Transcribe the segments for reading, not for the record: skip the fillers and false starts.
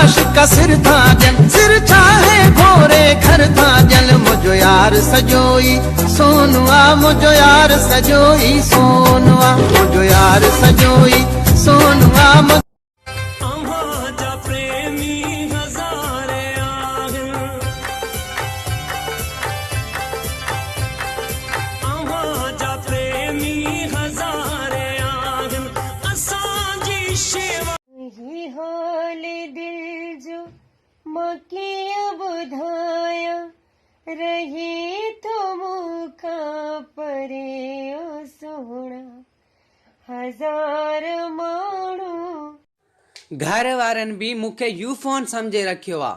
आशिक सिर था जल सिर चाहे घोरे घर था जल मुझो यार सजोई सोनुआ मुझो यार सजोई सोनुआ मुझो यार सजोई सोनुआ बुधाया रहे तो मुका परे ओ सोना हजार माण्हू घर वारनि भी मुखे यू फोन समझे रखियो आ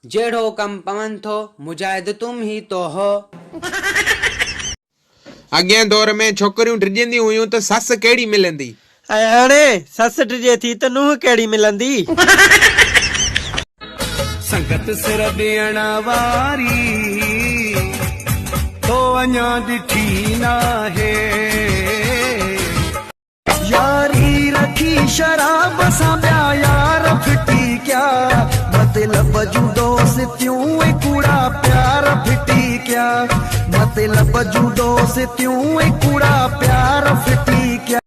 जेड़ो कम पवन थो मुजाहिद तुम ही तो हो। अॻियां दौर में छोकरियूं ड्रिजंदी हुयूं त सस कहिड़ी मिलंदी हाणे सस ड्रिजे थी त नूंहं कहिड़ी मिलंदी। संगत सिर ॾियण वारी तो अञा ॾिठी नाहे यारी रखी शराब सां ॿिया यार फिटी क्या मतलब जूं दोस्तियूं कूड़ा प्यार फिटी क्या मतलब जूं दोस्तियूं कूड़ा प्यार फिटी क्या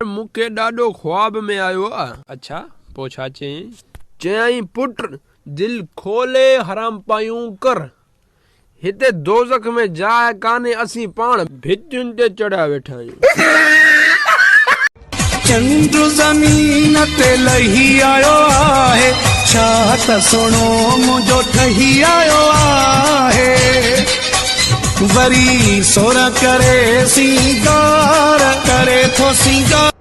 मुखे ॾाढो ख्वाब में आयो आ। अच्छा पोइ छा चयईं? चयईं पुट दिल खोले हराम पायूं कर हिते दोज़ख में जाइ कान्हे असीं पाण भितियुनि ते चढ़िया वेठा आहियूं। चंड ज़मीन ते लही आयो आहे छा त सुहिणो मुंहिंजो ठही आयो आहे वरी सोर करे सिंगार करे थो सिंगार